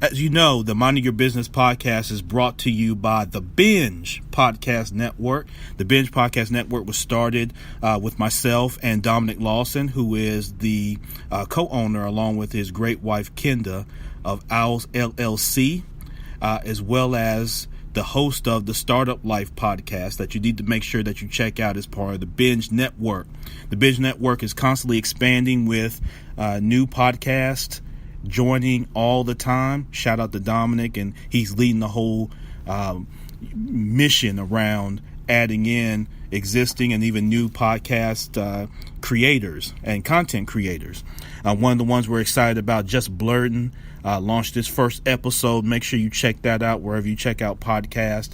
As you know, the Minding Your Business podcast is brought to you by the Binge Podcast Network. The Binge Podcast Network was started with myself and Dominic Lawson, who is the co-owner, along with his great wife, Kenda, of Ames, LLC, as well as the host of the Startup Life podcast that you need to make sure that you check out as part of the Binge Network. The Binge Network is constantly expanding with new podcasts joining all the time. Shout out to Dominic, and he's leading the whole mission around adding in existing and even new podcast creators and content creators. One of the ones we're excited about, Just Blurting, launched this first episode. Make sure you check that out wherever you check out podcast.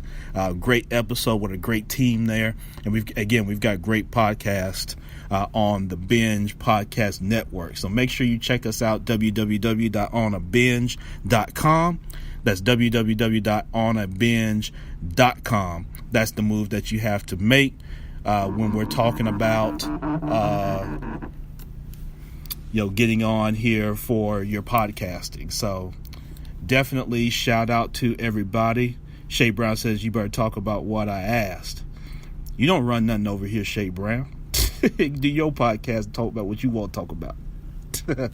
Great episode with a great team there. And we've got great podcasts on the Binge Podcast Network. So make sure you check us out, www.onabinge.com. That's www.onabinge.com. That's the move that you have to make when we're talking about getting on here for your podcasting. So definitely shout out to everybody. Shay Brown says you better talk about what I asked. You don't run nothing over here, Shay Brown. Do your podcast and talk about what you want to talk about. I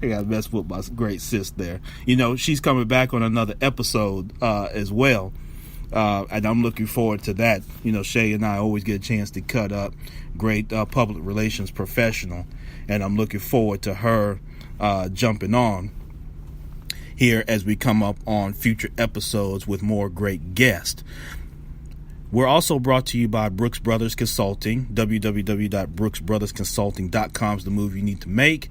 got to mess with my great sis there. She's coming back on another episode as well. And I'm looking forward to that. Shay and I always get a chance to cut up. Great public relations professional. And I'm looking forward to her jumping on here as we come up on future episodes with more great guests. We're also brought to you by Brooks Brothers Consulting. www.brooksbrothersconsulting.com is the move you need to make.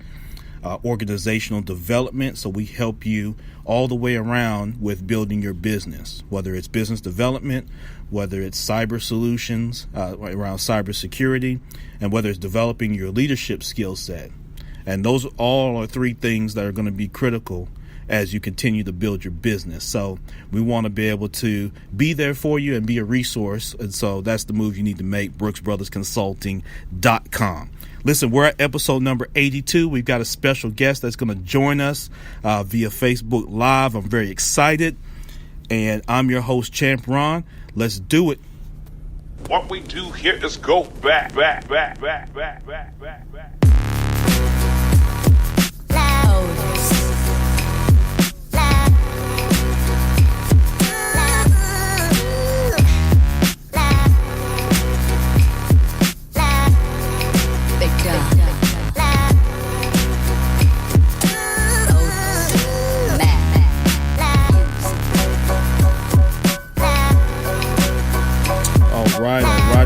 Organizational development. So we help you all the way around with building your business, whether it's business development, whether it's cyber solutions around cybersecurity, and whether it's developing your leadership skill set. And those all are three things that are going to be critical as you continue to build your business. So we want to be able to be there for you and be a resource. And so that's the move you need to make, brooksbrothersconsulting.com. Listen, we're at episode number 82. We've got a special guest that's going to join us via Facebook Live. I'm very excited. And I'm your host, Champ Ron. Let's do it. What we do here is go back.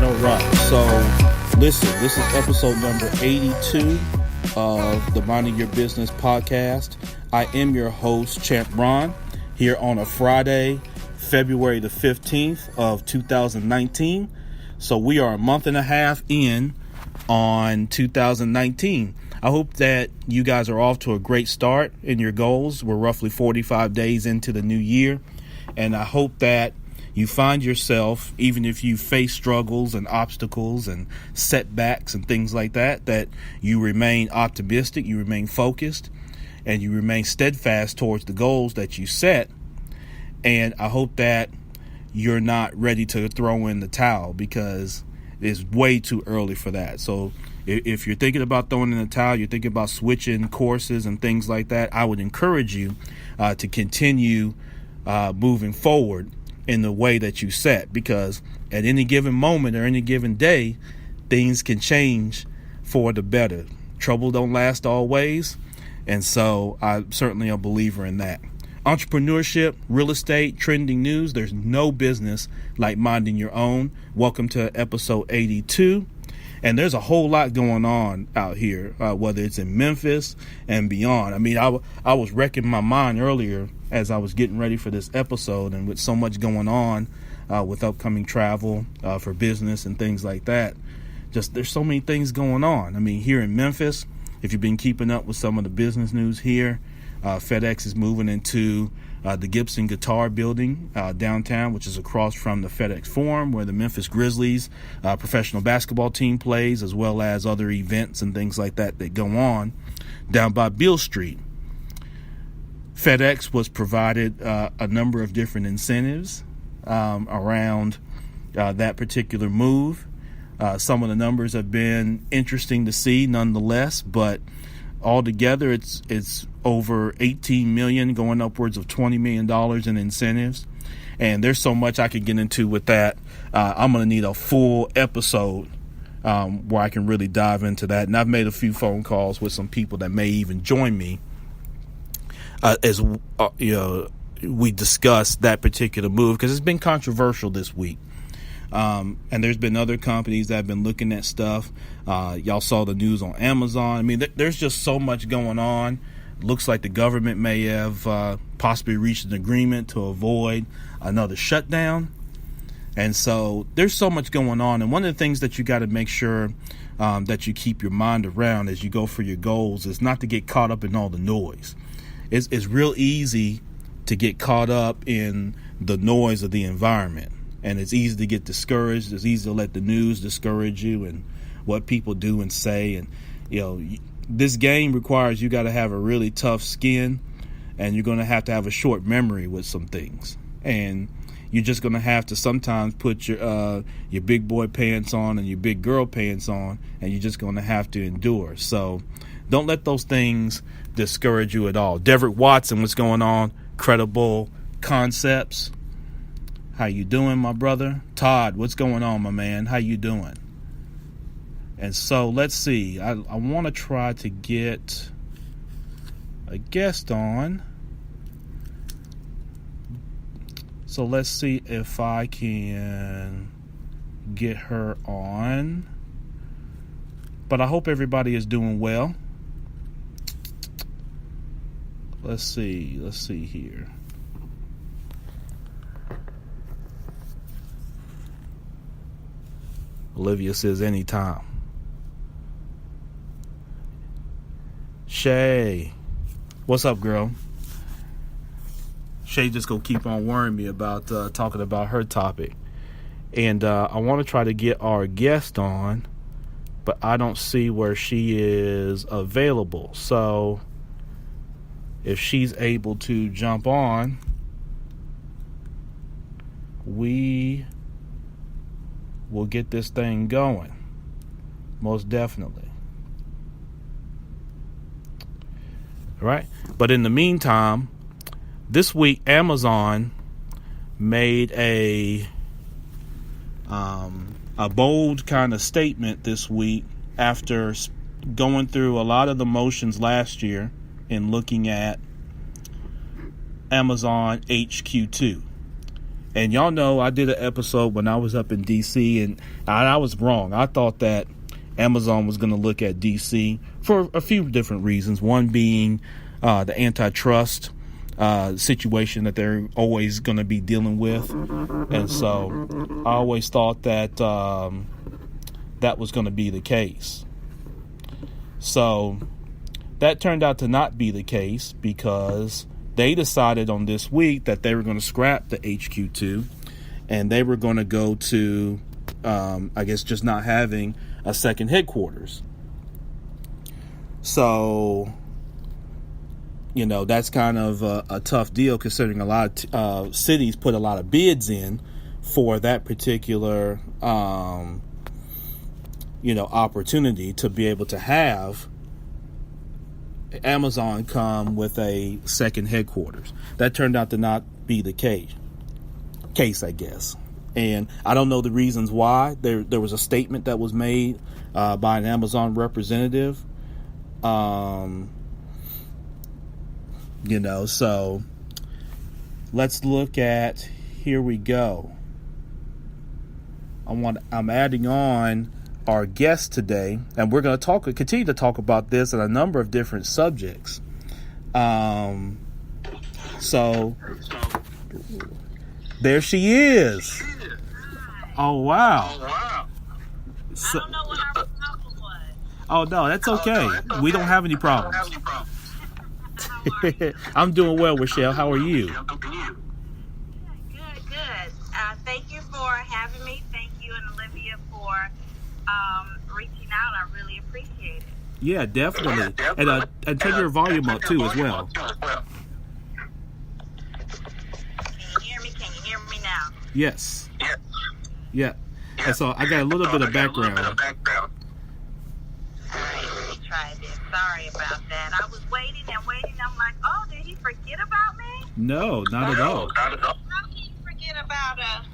All right. So, listen, this is episode number 82 of the Minding Your Business podcast. I am your host, Champ Ron, here on a Friday, February the 15th of 2019. So we are a month and a half in on 2019. I hope that you guys are off to a great start in your goals. We're roughly 45 days into the new year, and I hope that you find yourself, even if you face struggles and obstacles and setbacks and things like that, that you remain optimistic, you remain focused, and you remain steadfast towards the goals that you set. And I hope that you're not ready to throw in the towel, because it's way too early for that. So if you're thinking about throwing in the towel, you're thinking about switching courses and things like that, I would encourage you to continue moving forward in the way that you set, because at any given moment or any given day, things can change for the better. Trouble don't last always. And so I'm certainly a believer in that. Entrepreneurship, real estate, trending news. There's no business like minding your own. Welcome to episode 82. And there's a whole lot going on out here, whether it's in Memphis and beyond. I mean, I was wrecking my mind earlier as I was getting ready for this episode, and with so much going on with upcoming travel for business and things like that. Just there's so many things going on. I mean, here in Memphis, if you've been keeping up with some of the business news here, FedEx is moving into the Gibson Guitar Building downtown, which is across from the FedEx Forum, where the Memphis Grizzlies professional basketball team plays, as well as other events and things like that that go on down by Beale Street. FedEx was provided a number of different incentives around that particular move. Some of the numbers have been interesting to see nonetheless, but altogether it's over $18 million, going upwards of $20 million in incentives. And there's so much I could get into with that. I'm going to need a full episode where I can really dive into that. And I've made a few phone calls with some people that may even join me as we discuss that particular move, because it's been controversial this week. And there's been other companies that have been looking at stuff. Y'all saw the news on Amazon. I mean, there's just so much going on. Looks like the government may have possibly reached an agreement to avoid another shutdown. And so there's so much going on. And one of the things that you got to make sure that you keep your mind around as you go for your goals is not to get caught up in all the noise. It's real easy to get caught up in the noise of the environment. And it's easy to get discouraged. It's easy to let the news discourage you and what people do and say. And, this game requires you got to have a really tough skin, and you're going to have a short memory with some things. And you're just going to have to sometimes put your big boy pants on and your big girl pants on, and you're just going to have to endure. So don't let those things discourage you at all. Deverett Watson, what's going on? Credible Concepts. How you doing, my brother? Todd, what's going on, my man? How you doing? And so let's see. I want to try to get a guest on. So let's see if I can get her on. But I hope everybody is doing well. Let's see here. Olivia says anytime. Shay, what's up, girl? Shay just gonna keep on worrying me about talking about her topic. And I want to try to get our guest on, but I don't see where she is available. So if she's able to jump on, we will get this thing going. Most definitely. All right. But in the meantime, this week Amazon made a bold kind of statement this week after going through a lot of the motions last year in looking at Amazon HQ2. And y'all know I did an episode when I was up in DC, and I was wrong. I thought that Amazon was going to look at DC for a few different reasons. One being the antitrust situation that they're always going to be dealing with. And so I always thought that that was going to be the case. So that turned out to not be the case, because they decided on this week that they were going to scrap the HQ2 and they were going to go to, I guess, just not having a second headquarters. So, that's kind of a tough deal, considering a lot of cities put a lot of bids in for that particular, opportunity to be able to have Amazon come with a second headquarters. That turned out to not be the case, I guess. And I don't know the reasons why. There was a statement that was made by an Amazon representative. So let's look at, here we go. I'm adding on our guest today, and we're going to continue to talk about this and a number of different subjects. So there she is. Oh, wow. So, I don't know what our problem was. Oh, no, that's okay. We don't have any problems. I'm doing well, Reshell. How are you? Good. Thank you for having me. Thank you and Olivia for reaching out. I really appreciate it. Yeah, definitely. And turn your volume up too as well. Yes. Yeah. And so I got a little bit of background. All right, let me try this. Sorry about that. I was waiting. I'm like, oh, did he forget about me? No, not at all. How can you forget about us?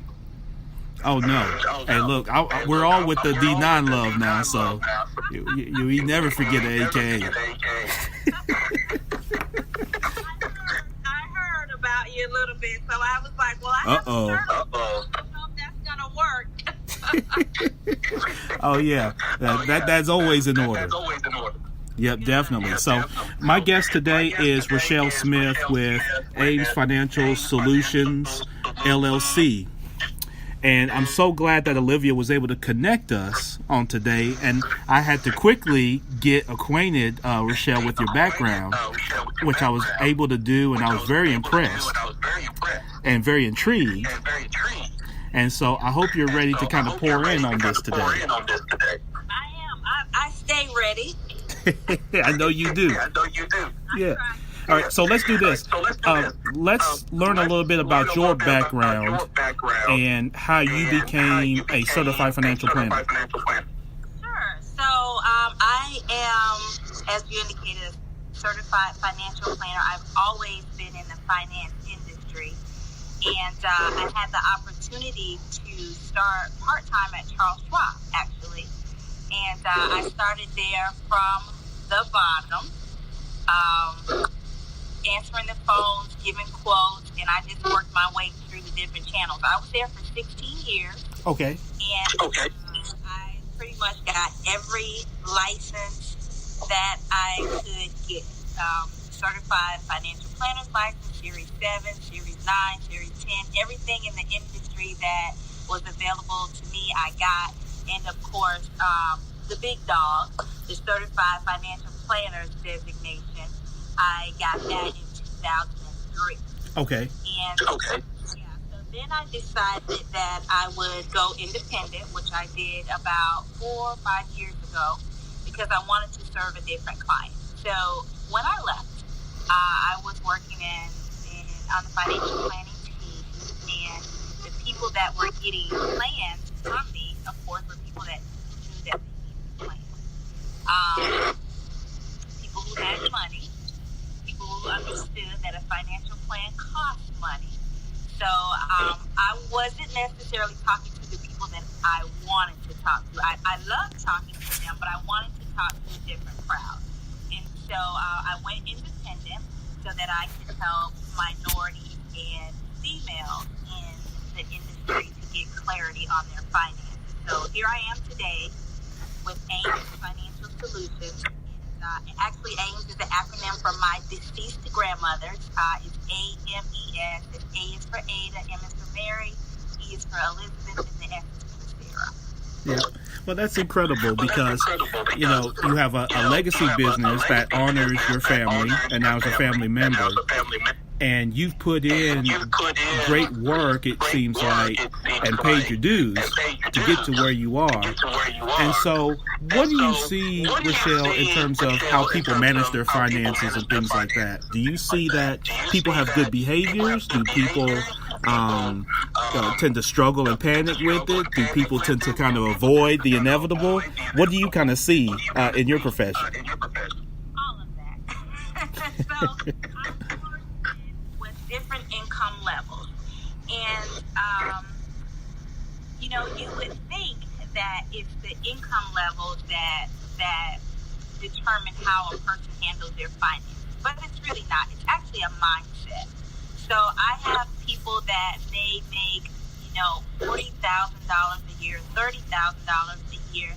Oh, no. Hey, look, we're all with the D9 love now, so you never forget the AKA. I heard about you a little bit, so I was like, well, I have to start. I don't know if that's going to work. Oh, yeah. That's always in order. Yep, definitely. So my guest today is Reshell Smith with Ames Financial Solutions, LLC. And I'm so glad that Olivia was able to connect us on today. And I had to quickly get acquainted, Reshell, with your background, which I was able to do. And I was very impressed and very intrigued. And so I hope you're ready to kind of pour in on this today. I am. I stay ready. I know you do. Yeah. All right, so let's do this. Let's learn a little bit about your background and how you became a certified financial planner. Sure. So I am, as you indicated, a certified financial planner. I've always been in the finance industry, and I had the opportunity to start part-time at Charles Schwab, actually. And I started there from the bottom. Answering the phones, giving quotes, and I just worked my way through the different channels. I was there for 16 years. Okay. And I pretty much got every license that I could get. Certified financial planner's license, Series 7, Series 9, Series 10, everything in the industry that was available to me, I got. And of course, the big dog, the certified financial planner's designation, I got that in 2003. Okay. And so then I decided that I would go independent, which I did about 4 or 5 years ago, because I wanted to serve a different client. So when I left, I was working on the financial planning team, and the people that were getting plans from me, of course, were people that knew that they needed plans. People who had money, people who understood that a financial plan costs money. So I wasn't necessarily talking to the people that I wanted to talk to. I loved talking to them, but I wanted to talk to a different crowd. And so I went independent so that I could help minorities and females in the industry to get clarity on their finances. So here I am today with Ames Financial Solutions. Actually, Ames is the acronym for my deceased grandmothers. It's AMES. A is for Ada, M is for Mary, E is for Elizabeth, and the S is for Sarah. Yeah. Well, that's incredible because, you know, you have a legacy business that honors your family and now is a family member. And you've put in great work, it seems like, and paid your dues to get to where you are. And so what do you see, Reshell, in terms of how people manage their finances and things like that? Do you see that people have good behaviors? Do people tend to struggle and panic with it? Do people tend to kind of avoid the inevitable? What do you kind of see in your profession? All of that. So I work with different income levels. And, you know, you would think that it's the income levels that determine how a person handles their finances. But it's really not. It's actually a mindset. So I have people that they make, you know, $40,000 a year, $30,000 a year,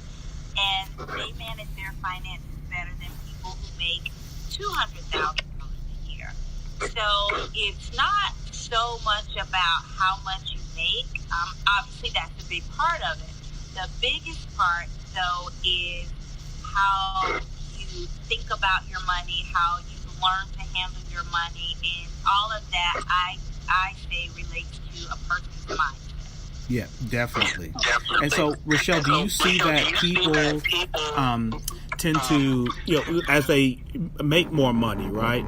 and they manage their finances better than people who make $200,000 a year. So it's not so much about how much you make. Obviously, that's a big part of it. The biggest part, though, is how you think about your money, how you learn to handle your money, and all of that, I say, relates to a person's mindset. Yeah, definitely. And so, Reshell, do you see that people tend to, you know, as they make more money, right?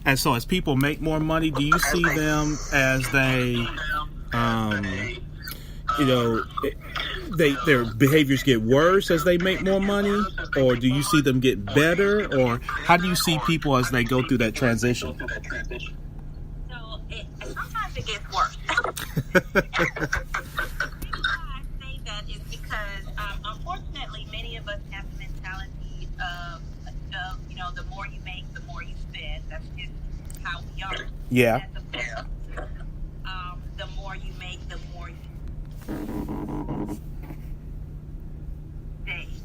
And so as people make more money, do you see them as they their behaviors get worse as they make more money, or do you see them get better, or how do you see people as they go through that transition? So sometimes it gets worse. The reason why I say that is because, unfortunately, many of us have the mentality of the more you make, the more you spend. That's just how we are. Yeah. The more you make, the more you save.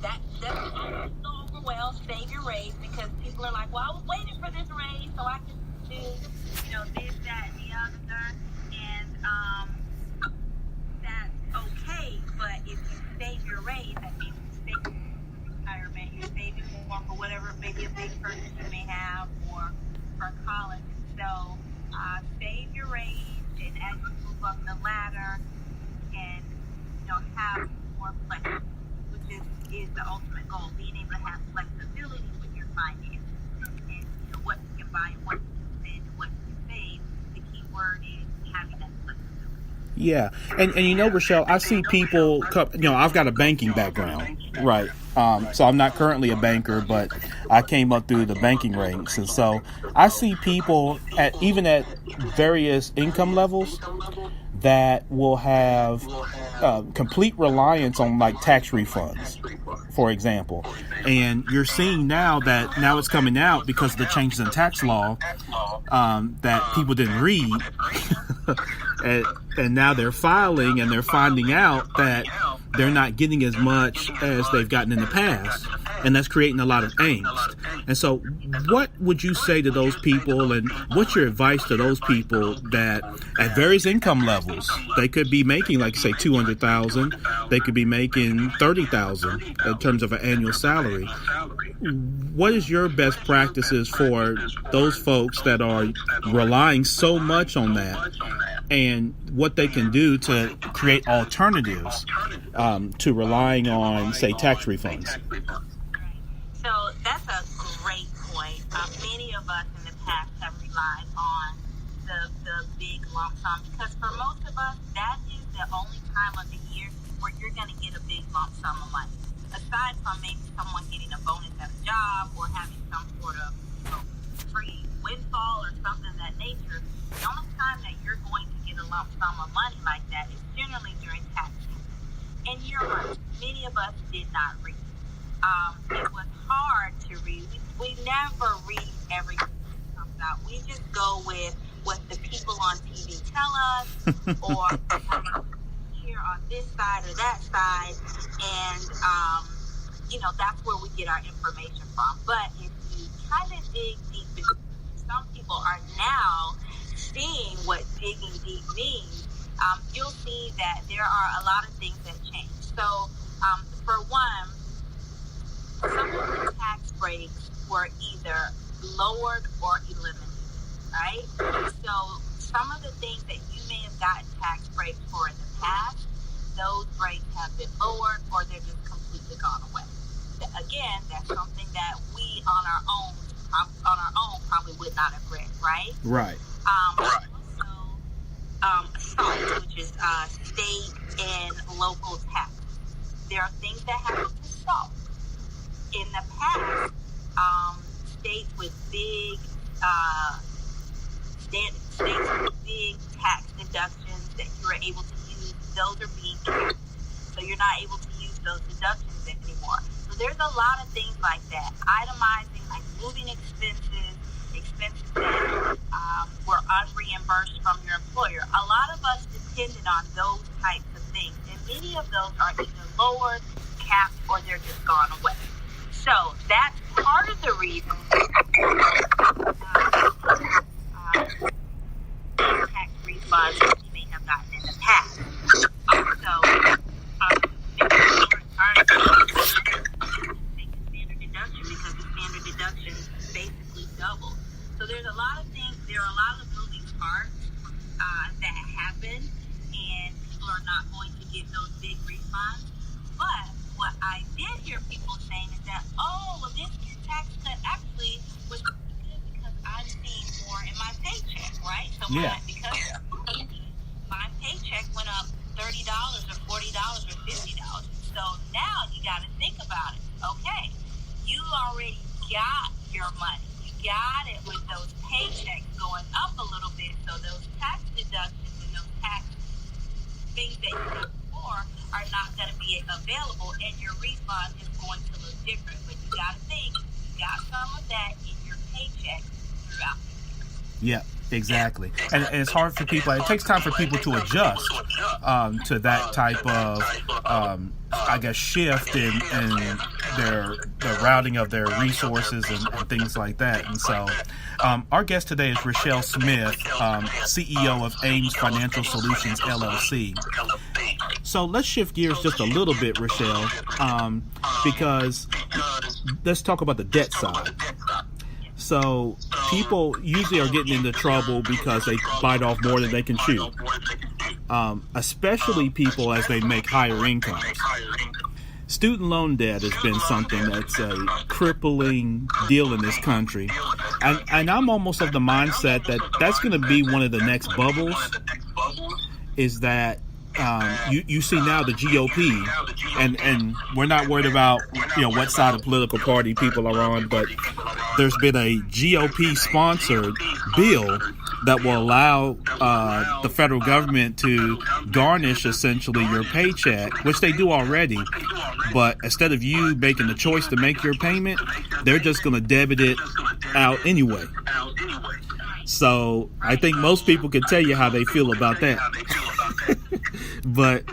That doesn't go over well. Save your raise, because people are like, well, I was waiting for this raise so I can do, this, that, and the other, and that's okay. But if you save your raise, that means you save for retirement, you're saving more for whatever, maybe a big purchase you may have, or for college. So save your raise, and as you move up the ladder, and have more flexibility, which is the ultimate goal, being able to have flexibility with your finances, and what you can buy, what you can spend, what you can save. The key word is having that flexibility. Yeah, and Reshell, I see people. I've got a banking background, right? So I'm not currently a banker, but I came up through the banking ranks, and so I see people even at various income levels that will have complete reliance on like tax refunds, for example. And you're seeing now it's coming out because of the changes in tax law that people didn't read. and now they're filing and they're finding out that they're not getting as much as they've gotten in the past. And that's creating a lot of angst. And so what would you say to those people, and what's your advice to those people that at various income levels, they could be making, like say, $200,000, they could be making $30,000 in terms of an annual salary. What is your best practices for those folks that are relying so much on that, and what they can do to create alternatives to relying on, say, tax refunds? So that's a great point. Many of us in the past have relied on the big lump sum, because for most of us, that is the only time of the year where you're going to get a big lump sum of money. Aside from maybe someone getting a bonus at a job or having some sort of free windfall or something of that nature, the only time that you're going to get a lump sum of money like that is generally during tax season. And you're right, many of us did not read. It was hard to read. We never read everything that comes out. We just go with what the people on TV tell us, or here on this side or that side, and that's where we get our information from. But if you try to dig deep, some people are now seeing what digging deep means. You'll see that there are a lot of things that change. So, for one, some of the tax breaks were either lowered or eliminated, right? So some of the things that you may have gotten tax breaks for in the past, those breaks have been lowered, or they're just completely gone away. Again, that's something that we on our own probably would not have read, right? Right. Also, SALT, which is state and local tax. There are things that happen to SALT. In the past, states with big tax deductions that you were able to use, those are being canceled. So you're not able to use those deductions anymore. So there's a lot of things like that. Itemizing, like moving expenses that were unreimbursed from your employer. A lot of us depended on those types of things, and many of those are either lowered, capped, or they're just gone away. So that's part of the reason tax refunds that you may have gotten in the past. Also, take the standard deduction, because the standard deduction basically doubled. So there are a lot of moving parts that happen, and people are not going to get those big refunds. But what I did hear people saying is that, this tax cut actually was good because I'm seeing more in my paycheck, right? So because my So now you got to think about it. Okay, you already got your money. You got it with those paychecks going up a little bit. So those tax deductions and those tax things that you did before are not going to be available, and your refund is going to look different. But you got to think, you got some of that in your paycheck throughout the year. Yeah, exactly. And it's hard for people. It takes time for people to adjust to that type of, I guess, shift in the routing of their resources and things like that. And so our guest today is Reshell Smith, CEO of Ames Financial Solutions, LLC. So let's shift gears just a little bit, Reshell, because let's talk about the debt side. So people usually are getting into trouble because they bite off more than they can chew, especially people as they make higher incomes. Student loan debt has been something that's a crippling deal in this country. And I'm almost of the mindset that that's going to be one of the next bubbles, is that you see now the GOP, and we're not worried about what side of political party people are on, but there's been a GOP sponsored bill that will allow the federal government to garnish essentially your paycheck, which they do already. But instead of you making the choice to make your payment, they're just going to debit it out anyway. So I think most people can tell you how they feel about that. But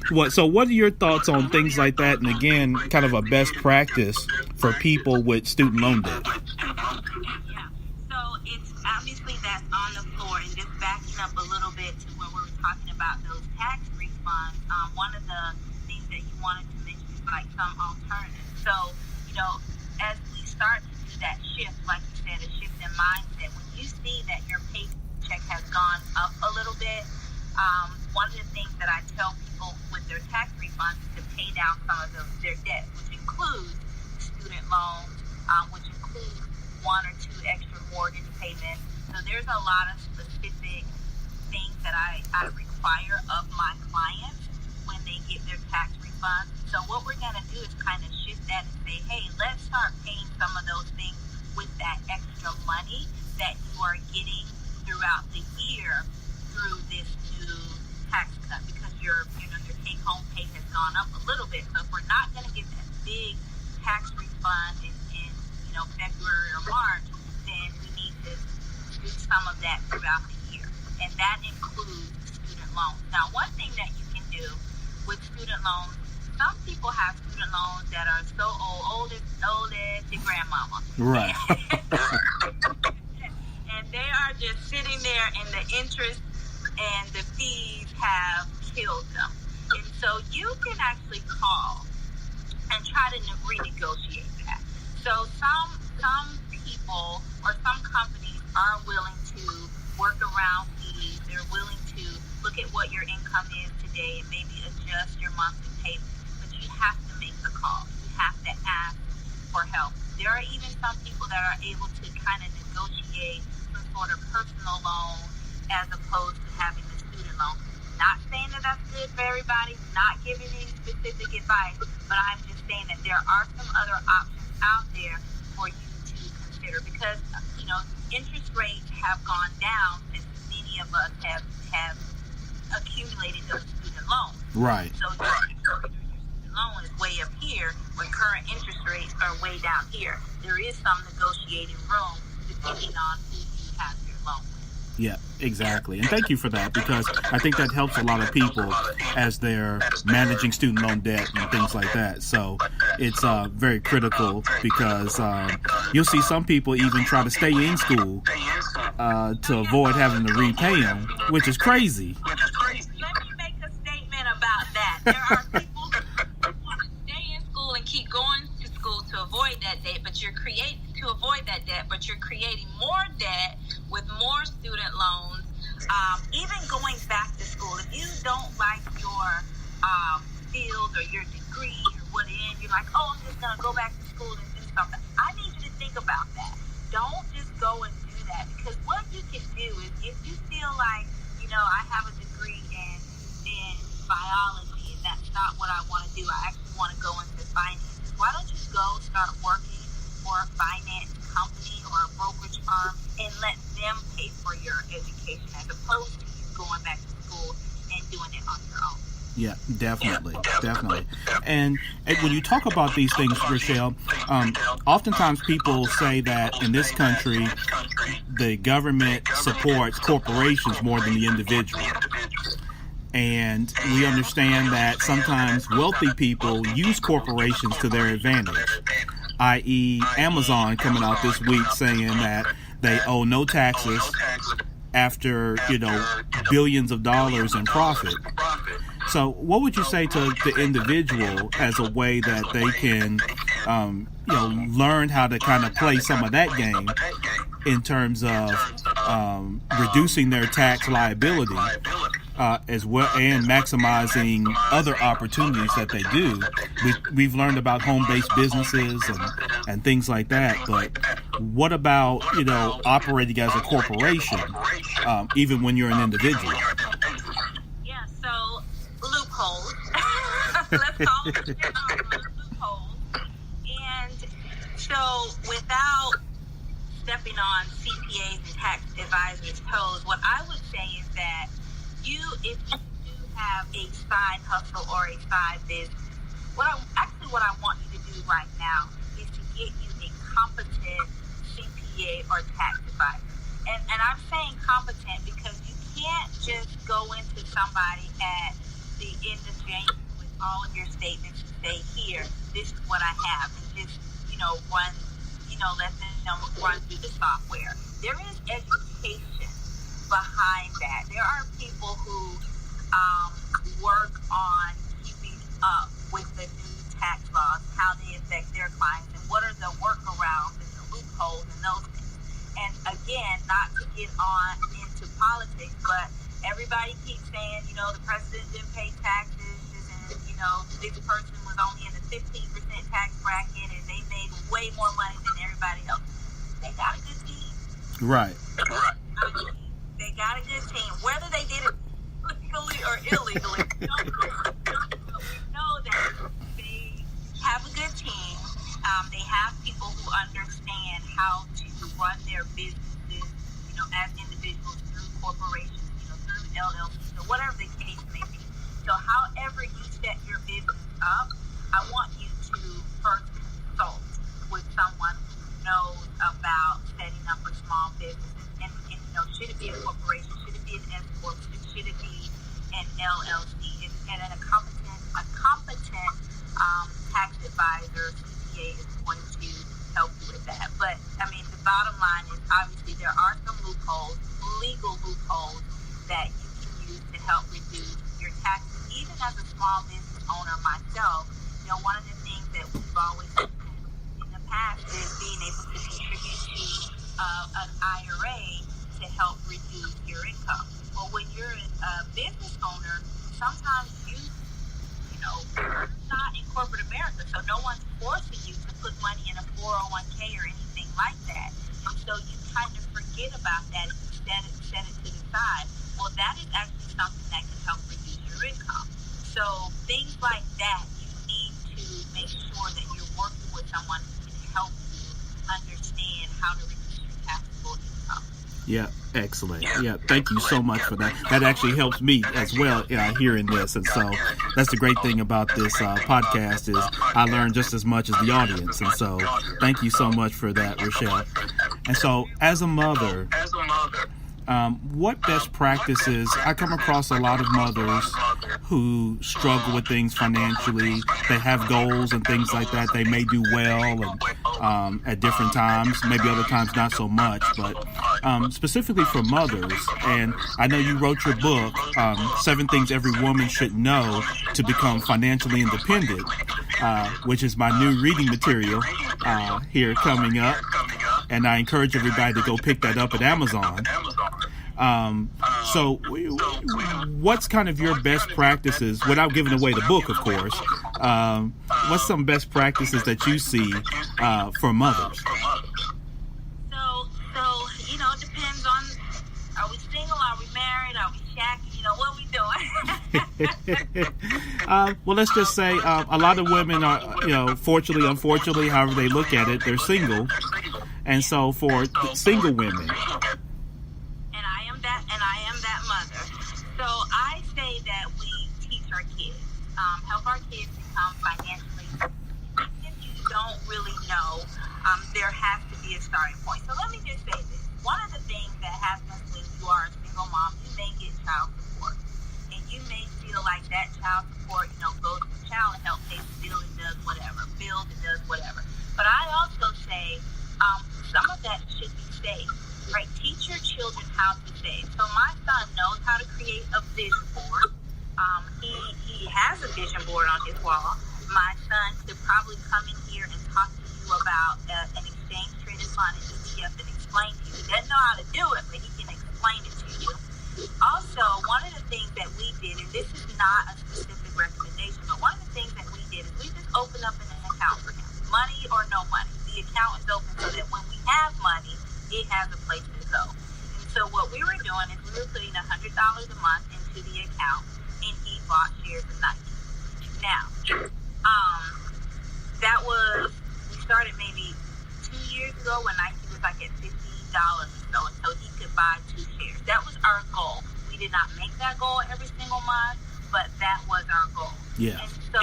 what are your thoughts on things like that? And again, kind of a best practice for people with student loan debt. Yeah. So it's obviously that's on the floor, and just backing up a little bit to where we were talking about those tax refunds. One of the things that you wanted to mention is like some alternatives. So, as we start to do that shift, like you said, a shift in mindset, when you see that your paycheck has gone up a little bit, one of the things that I tell people with their tax refunds is to pay down some of their debt, which includes student loans, which includes 1 or 2 extra mortgage payments. So there's a lot of specific things that I require of my clients when they get their tax refunds. So what we're going to do is kind of shift that and say, hey, let's start paying some of those things with that extra money that you are getting throughout the year through this new tax cut, because your take-home pay has gone up a little bit. So if we're not going to get that big tax refund in February or March, then we need to do some of that throughout the year, and that includes student loans. Now, one thing that you can do with student loans, some people have student loans that are so old as your grandmama. Right. And they are just sitting there, and the interest and the fees have killed them. And so you can actually call and try to renegotiate that. So some people or some companies are willing to work around fees. They're willing to look at what your income is today and maybe adjust your monthly payment. But you have to make the call. You have to ask for help. There are even some people that are able to kind of negotiate some sort of personal loan as opposed to having the student loan. Not saying that that's good for everybody, not giving any specific advice, but I'm just saying that there are some other options out there for you to consider, because interest rates have gone down since many of us have accumulated those student loans. Right. So your student loan is way up here when current interest rates are way down here. There is some negotiating room depending on who you have your loan with. Yeah, exactly. And thank you for that, because I think that helps a lot of people as they're managing student loan debt and things like that. So it's very critical, because you'll see some people even try to stay in school to avoid having to repay them, which is crazy. Let me make a statement about that. There are people who want to stay in school and keep going to school to avoid that debt, but you're creating more debt with more student loans. Even going back to school, if you don't like your field or your degree or what it is, you're like, oh, I'm just going to go back to school and do something. I need you to think about that. Don't just go and do that, because what you can do is, if you feel like, I have a degree in biology and that's not what I want to do. I actually want to go into finance. Why don't you go start working for a finance company or a brokerage firm and let them pay for your education as opposed to you going back to school and doing it on your own. Yeah, definitely. And when you talk about these things, Reshell, oftentimes people say that in this country, the government supports corporations more than the individual. And we understand that sometimes wealthy people use corporations to their advantage, i.e. Amazon coming out this week saying that they owe no taxes after, billions of dollars in profit. So what would you say to the individual as a way that they can, learn how to kind of play some of that game in terms of reducing their tax liability as well and maximizing other opportunities that they do? We've learned about home-based businesses and things like that, but what about, operating as a corporation, even when you're an individual? Yeah, so loopholes. Let's call them loopholes. And so without stepping on CPAs and tax advisors' toes, what I would say is that if you do have a side hustle or a side business, what I want you to do right now is to get you a competent CPA or tax advisor. And I'm saying competent because you can't just go into somebody at the end of January with all of your statements and say, here, this is what I have, and just, let them run through the software. There is education behind that. There are people who work on keeping up with the new tax laws, how they affect their clients, and what are the workarounds and the loopholes and those things. And again, not to get on into politics, but everybody keeps saying, the president didn't pay taxes, and, this person was only in the 15% tax bracket, and they made way more money than everybody else. They got a good team. Right. They got a good team. Whether they did it legally or illegally, we know that they have a good team. They have people who understand how to run their businesses, as individuals through corporations, through LLCs, or whatever the case may be. So however you set your business up, I want you to first consult with someone who knows about setting up a small business. And should it be a corporation? Should it be an S corp? Should it be an LLC? And a competent tax advisor, CPA, is going to help you with that. But the bottom line is obviously there are some loopholes, legal loopholes that you can use to help reduce your taxes. Even as a small business owner myself, one of the things that we've always done in the past is being able to contribute to an IRA to help reduce your income. Well, when you're a business owner, sometimes you're not in corporate America, so no one's forcing you to put money in a 401k or anything like that. And so you kind of forget about that and you set it to the side. Well, that is actually something that can help reduce your income. So things like that, you need to make sure that you're working with someone who can help you understand how to reduce your taxable income. Yeah, excellent. Yeah, thank you so much for that. That actually helps me as well hearing this. And so that's the great thing about this podcast is I learn just as much as the audience. And so thank you so much for that, Reshell. And so as a mother, what best practices? I come across a lot of mothers who struggle with things financially. They have goals and things like that. They may do well and at different times, maybe other times not so much, but specifically for mothers. And I know you wrote your book, 7 Things Every Woman Should Know to Become Financially Independent, which is my new reading material here coming up. And I encourage everybody to go pick that up at Amazon. So what's kind of your best practices, without giving away the book, of course, what's some best practices that you see for mothers? So it depends on, are we single, are we married, are we shacking, what are we doing? Well, let's just say a lot of women are, fortunately, unfortunately, however they look at it, they're single. And so for single women. And I am that mother. So I say that we teach our kids, help our kids become financially. If you don't really know, there has to be a starting point. So let me just say this. One of the things that happens when you are a single mom, you may get child support. And you may feel like that child support, goes to child and help pay the bill and does whatever. But I also say some of that should be saved, right? Teach your children how to save. So my son knows how to create a vision board. He has a vision board on his wall. My son could probably come in here and talk to you about an exchange traded fund and ETF and explain to you. He doesn't know how to do it, but he can explain it to you. Also, one of the things that we did, and this is not a specific recommendation, but one of the things that we did is we just opened up an account for him. Money or no money. The account is open so that when we have money, it has a place to go. And so what we were doing is we were putting $100 a month into the account, and he bought shares of Nike. Now, we started maybe 2 years ago when Nike was like at $50 or so, and so he could buy 2 shares. That was our goal. We did not make that goal every single month, but that was our goal. Yeah. And so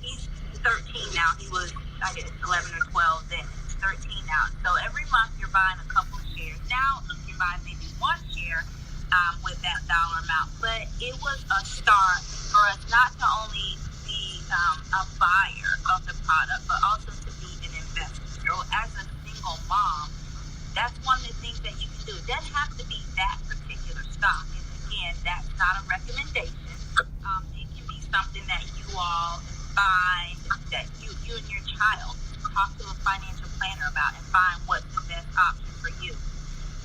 he's 13 now. He was, I guess, 11 or 12 then. He's 13 now. So every month you're buying a couple of shares. Now you can buy maybe 1 share with that dollar amount. But it was a start for us not to only be a buyer of the product, but also to be an investor. So as a single mom, that's one of the things that you can do. It doesn't have to be that particular stock. And again, that's not a recommendation. It can be something that you all buy, that you and your child talk to a financial planner about and find what's the best option for you.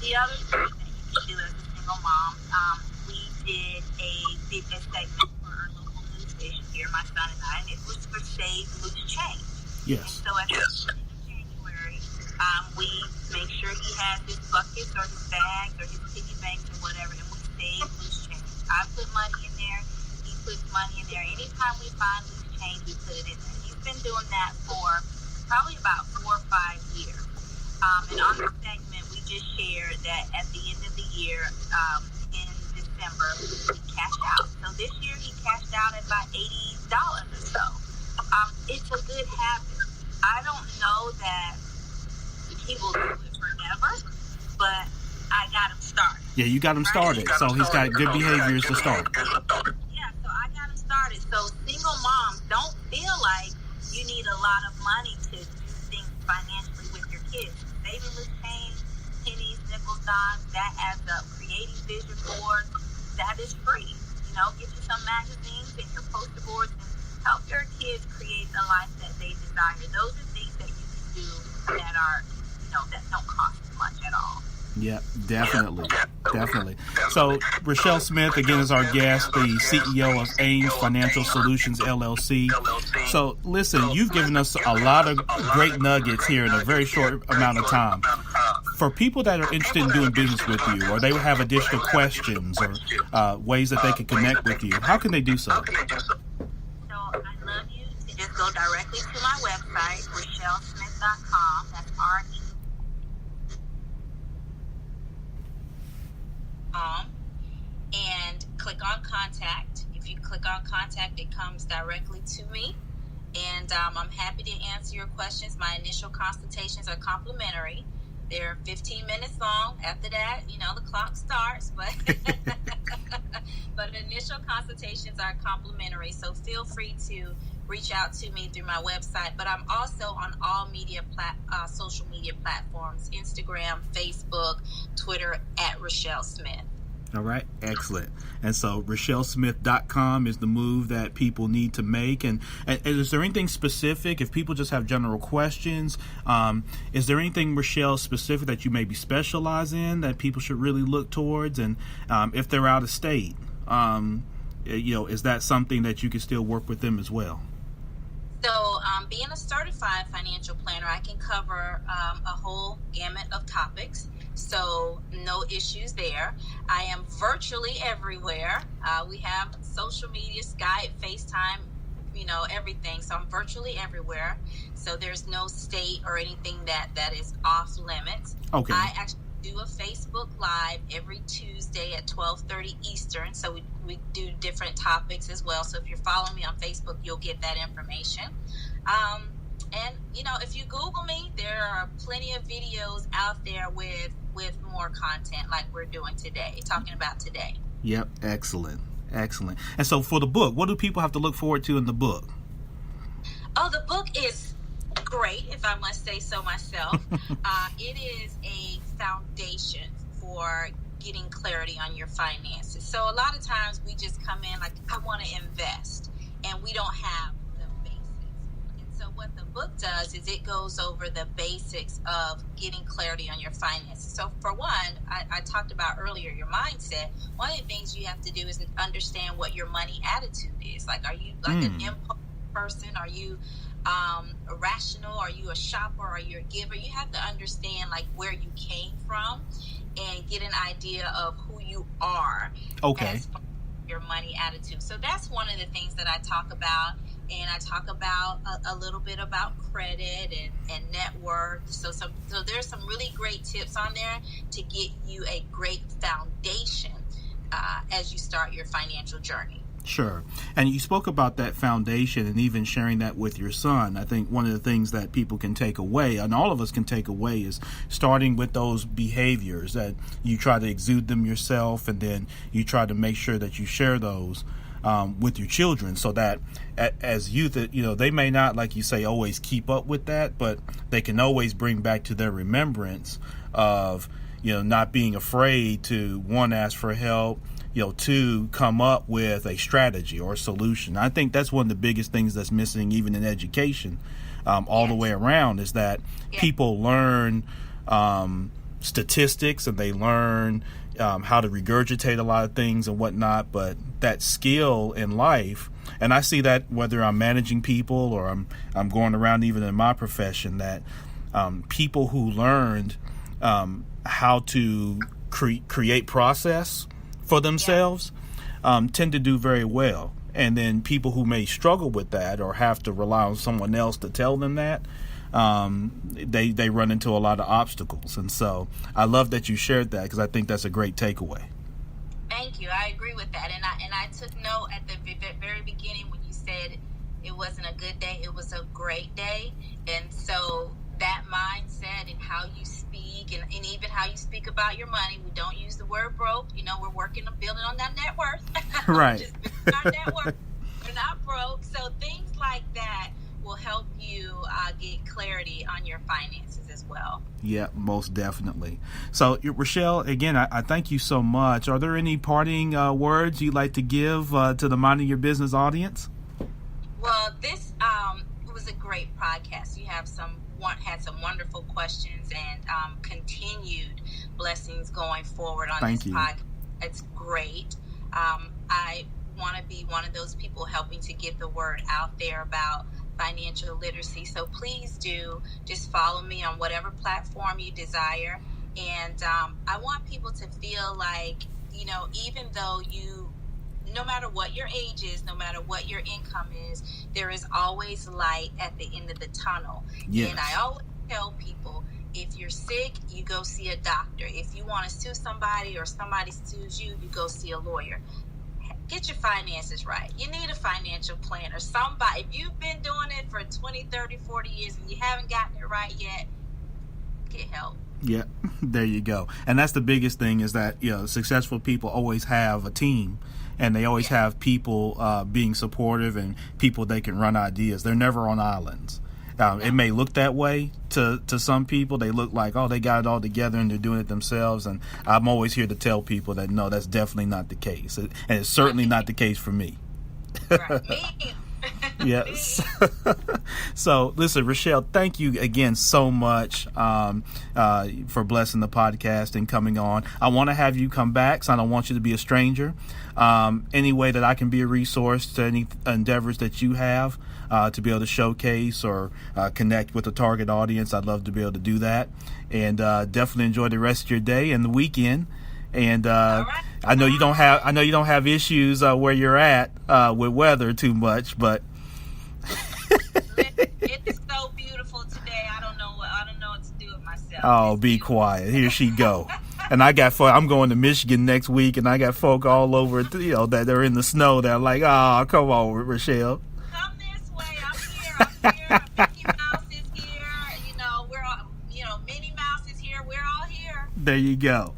The other thing that you can do as a single mom, we did a business segment for our local news station here, my son and I, and it was for Save Loose Change. Yes. And so at the end of January, we make sure he has his buckets or his bags or his piggy banks or whatever, and we save loose change. I put money in there, he puts money in there. Anytime we find loose change, we put it in there. He's been doing that for probably about 4 or 5 years. And on the segment, we just shared that at the end of the year, in December, he cashed out. So this year, he cashed out at about $80 or so. It's a good habit. I don't know that he will do it forever, but I got him started. Yeah, you got him started. So he's got good behaviors to start. Yeah, so I got him started. So single moms, don't feel like you need a lot of money to do things financially with your kids. Saving loose change, pennies, nickels, dimes, that adds up. Creating vision boards, that is free. Get you some magazines and your poster boards and help your kids create the life that they desire. Those are things that you can do that are, that don't cost much at all. Yeah, definitely. So, Reshell Smith, again, is our guest, the CEO of Ames Financial Solutions, LLC. So, listen, you've given us a lot of great nuggets here in a very short amount of time. For people that are interested in doing business with you, or they would have additional questions or ways that they can connect with you, how can they do so? So, I'd love you to just go directly to my website, ReshellSmith.com. That's RE. And click on contact. If you click on contact, it comes directly to me, and I'm happy to answer your questions. My initial consultations are complimentary. They're 15 minutes long. After that, the clock starts, but initial consultations are complimentary, so feel free to reach out to me through my website. But I'm also on all social media platforms: Instagram, Facebook, Twitter, at Reshell Smith. All right, excellent. And so ReshellSmith.com is the move that people need to make. And is there anything specific, if people just have general questions, is there anything, Reshell, specific that you maybe specialize in that people should really look towards? And if they're out of state, is that something that you can still work with them as well? So being a certified financial planner, I can cover a whole gamut of topics. So no issues there. I am virtually everywhere. We have social media, Skype, FaceTime, everything. So I'm virtually everywhere. So there's no state or anything that is off limits. Okay. I actually do a Facebook Live every Tuesday at 12:30 Eastern. So we do different topics as well. So if you're following me on Facebook, you'll get that information. And if you Google me, there are plenty of videos out there with more content like we're doing today, talking about today. Yep. Excellent. And so for the book, what do people have to look forward to in the book? Oh, the book is great, if I must say so myself. It is a foundation for getting clarity on your finances. So a lot of times we just come in like, I want to invest, and we don't have the basics. And so what the book does is it goes over the basics of getting clarity on your finances. So for one, I talked about earlier, your mindset. One of the things you have to do is understand what your money attitude is. Like, are you like an impulse person? Are you rational? Are you a shopper? Are you a giver? You have to understand like where you came from and get an idea of who you are. Okay. As far as your money attitude. So that's one of the things that I talk about. And I talk about a little bit about credit and net worth. So there's some really great tips on there to get you a great foundation as you start your financial journey. Sure. And you spoke about that foundation and even sharing that with your son. I think one of the things that people can take away, and all of us can take away, is starting with those behaviors that you try to exude them yourself, and then you try to make sure that you share those with your children, so that as youth, they may not, like you say, always keep up with that, but they can always bring back to their remembrance of, not being afraid to, one, ask for help, to come up with a strategy or a solution. I think that's one of the biggest things that's missing even in education all the way around, is that people learn statistics and they learn how to regurgitate a lot of things and whatnot, but that skill in life, and I see that whether I'm managing people or I'm going around even in my profession, that people who learned how to create process for themselves tend to do very well. And then people who may struggle with that or have to rely on someone else to tell them that, they run into a lot of obstacles. And so I love that you shared that, because I think that's a great takeaway. Thank you. I agree with that. And I took note at the very beginning when you said it wasn't a good day, it was a great day. And so that mindset and how you speak and even how you speak about your money, we don't use the word broke. We're working on building on that net worth. Right. Just building our net worth. We're not broke. So things like that will help you get clarity on your finances as well. Yeah, most definitely. So, Reshell, again, I thank you so much. Are there any parting words you'd like to give to the Minding Your Business audience? Well, this was a great podcast. You have had some wonderful questions and continued blessings going forward on this podcast. It's great. I want to be one of those people helping to get the word out there about financial literacy. So please do just follow me on whatever platform you desire. And I want people to feel like, even though no matter what your age is, no matter what your income is, there is always light at the end of the tunnel. Yes. And I always tell people, if you're sick, you go see a doctor. If you want to sue somebody or somebody sues you, you go see a lawyer. Get your finances right. You need a financial planner. Somebody, if you've been doing it for 20, 30, 40 years and you haven't gotten it right yet, get help. Yeah, there you go. And that's the biggest thing, is that, successful people always have a team, and they always have people being supportive and people they can run ideas. They're never on islands. It may look that way to some people. They look like, they got it all together and they're doing it themselves. And I'm always here to tell people that, no, that's definitely not the case. And it's certainly not the case for me. Right. Me. Yes. So, listen, Reshell, thank you again so much for blessing the podcast and coming on. I want to have you come back, so I don't want you to be a stranger. Any way that I can be a resource to any endeavors that you have to be able to showcase or connect with the target audience, I'd love to be able to do that. And definitely enjoy the rest of your day and the weekend. And right. I know you don't have issues where you're at with weather too much, but it's so beautiful today. I don't know what to do with myself. Oh, be quiet. Here she go. And I'm going to Michigan next week, and I got folk all over, that they're in the snow. They're like, "Oh, come on, Reshell. Come this way. I'm here. Mickey Mouse is here. We're all, Minnie Mouse is here. We're all here. There you go.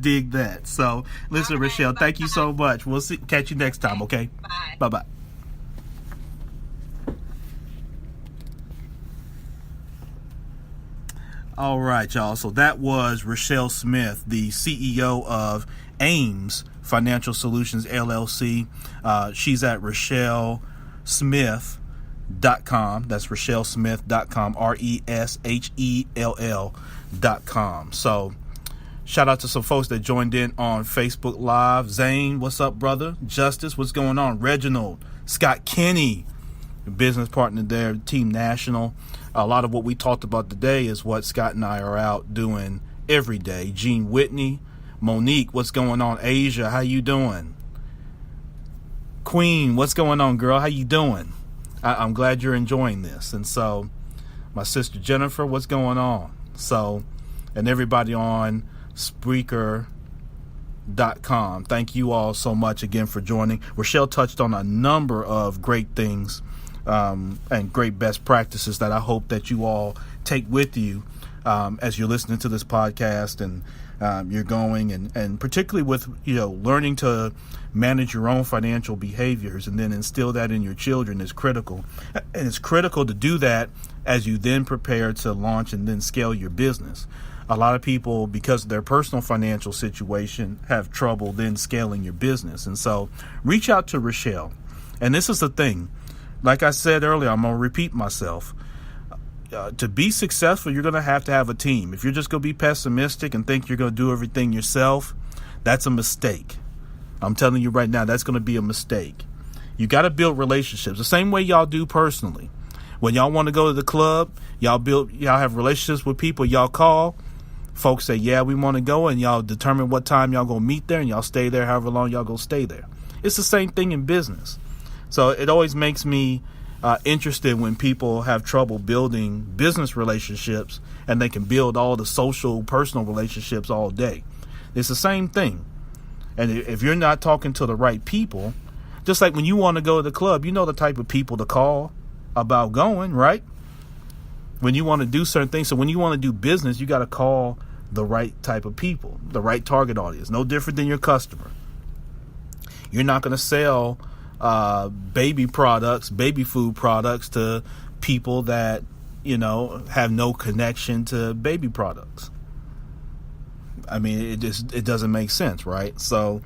Dig that. So, listen, right, Reshell, thank you so much. We'll catch you next time, okay? Bye. Bye-bye. All right, y'all. So that was Reshell Smith, the CEO of Ames Financial Solutions, LLC. She's at ReshellSmith.com. That's ReshellSmith.com, Reshell.com. So shout out to some folks that joined in on Facebook Live. Zane, what's up, brother? Justice, what's going on? Reginald, Scott Kenny, business partner there, Team National. A lot of what we talked about today is what Scott and I are out doing every day. Gene Whitney, Monique, what's going on? Asia, how you doing? Queen, what's going on, girl? How you doing? I'm glad you're enjoying this. And so, my sister Jennifer, what's going on? So, and everybody on Spreaker.com. Thank you all so much again for joining. Reshell touched on a number of great things and great best practices that I hope that you all take with you as you're listening to this podcast and you're going and particularly with learning to manage your own financial behaviors and then instill that in your children is critical. And it's critical to do that as you then prepare to launch and then scale your business. A lot of people, because of their personal financial situation, have trouble then scaling your business. And so reach out to Reshell. And this is the thing. Like I said earlier, I'm going to repeat myself. To be successful, you're going to have a team. If you're just going to be pessimistic and think you're going to do everything yourself, that's a mistake. I'm telling you right now, that's going to be a mistake. You got to build relationships the same way y'all do personally. When y'all want to go to the club, y'all have relationships with people, y'all call. Folks say, yeah, we want to go, and y'all determine what time y'all going to meet there, and y'all stay there however long y'all going to stay there. It's the same thing in business. So it always makes me interested when people have trouble building business relationships and they can build all the social, personal relationships all day. It's the same thing. And if you're not talking to the right people, just like when you want to go to the club, you know the type of people to call about going, right? When you want to do certain things. So when you want to do business, you got to call the right type of people, the right target audience, no different than your customer. You're not going to sell baby food products to people that have no connection to baby products. I mean, it doesn't make sense, right? So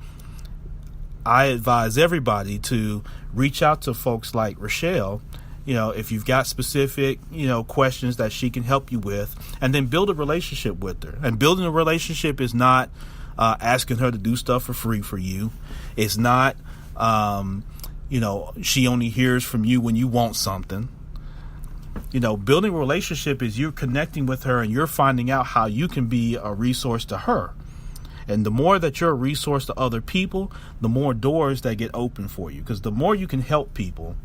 I advise everybody to reach out to folks like Reshell, if you've got specific questions that she can help you with, and then build a relationship with her. And building a relationship is not asking her to do stuff for free for you. It's not she only hears from you when you want something. Building a relationship is you're connecting with her and you're finding out how you can be a resource to her. And the more that you're a resource to other people, the more doors that get open for you. Because the more you can help people,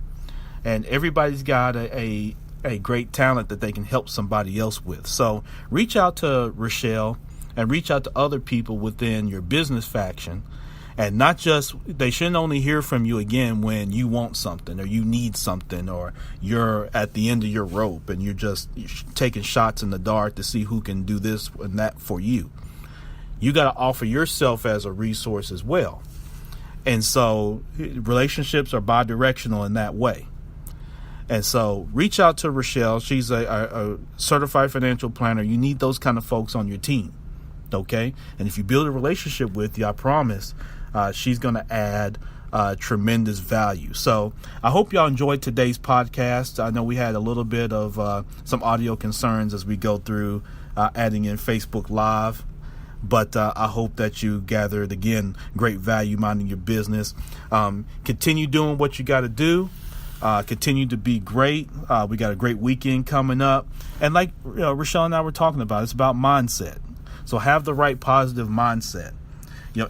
and everybody's got a great talent that they can help somebody else with. So reach out to Reshell and reach out to other people within your business faction. And not just, they shouldn't only hear from you again when you want something or you need something or you're at the end of your rope and you're taking shots in the dark to see who can do this and that for you. You got to offer yourself as a resource as well. And so relationships are bi-directional in that way. And so reach out to Reshell. She's a certified financial planner. You need those kind of folks on your team. Okay. And if you build a relationship with you, I promise she's going to add tremendous value. So I hope y'all enjoyed today's podcast. I know we had a little bit of some audio concerns as we go through adding in Facebook Live. But I hope that you gathered, again, great value minding your business. Continue doing what you got to do. Continue to be great. We got a great weekend coming up. And like Reshell and I were talking about, it's about mindset. So have the right positive mindset.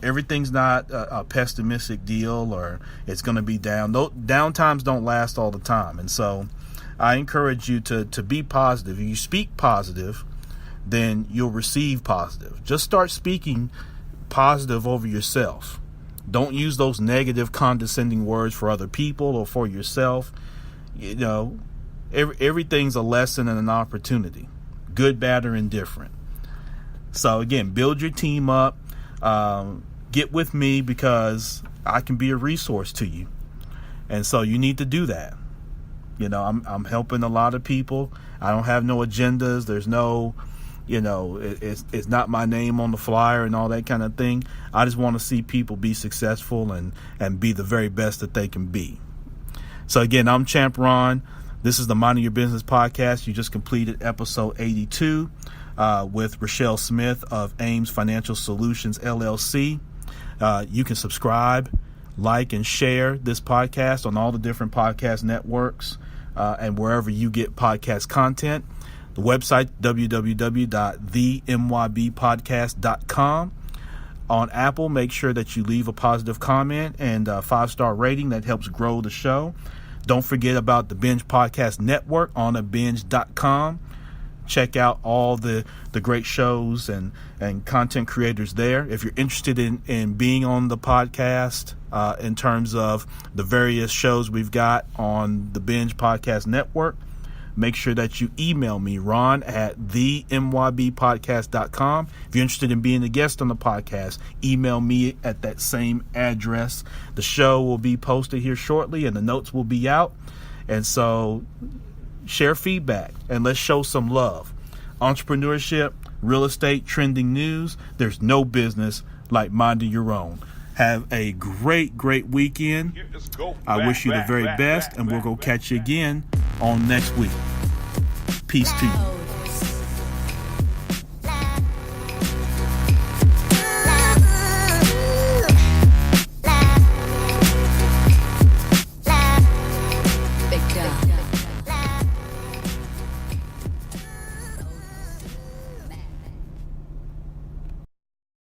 Everything's not a pessimistic deal or it's going to be down. Down times don't last all the time. And so I encourage you to be positive. If you speak positive, then you'll receive positive. Just start speaking positive over yourself. Don't use those negative, condescending words for other people or for yourself. Everything's a lesson and an opportunity, good, bad, or indifferent. So again, build your team up. Get with me because I can be a resource to you. And so you need to do that. I'm helping a lot of people. I don't have no agendas. There's no, it's not my name on the flyer and all that kind of thing. I just want to see people be successful and be the very best that they can be. So again, I'm Champ Ron. This is the Minding Your Business podcast. You just completed episode 82 with Reshell Smith of Ames Financial Solutions, LLC. You can subscribe, like, and share this podcast on all the different podcast networks and wherever you get podcast content. The website, www.themybpodcast.com. On Apple, make sure that you leave a positive comment and a 5-star rating. That helps grow the show. Don't forget about the Binge Podcast Network on binge.com. Check out all the great shows and content creators there. If you're interested in being on the podcast in terms of the various shows we've got on the Binge Podcast Network, make sure that you email me, Ron, at themybpodcast.com. If you're interested in being a guest on the podcast, email me at that same address. The show will be posted here shortly and the notes will be out. And so share feedback and let's show some love. Entrepreneurship, real estate, trending news. There's no business like minding your own. Have a great, great weekend. I wish you the very best, and we'll go catch you again on next week. Peace to you. Big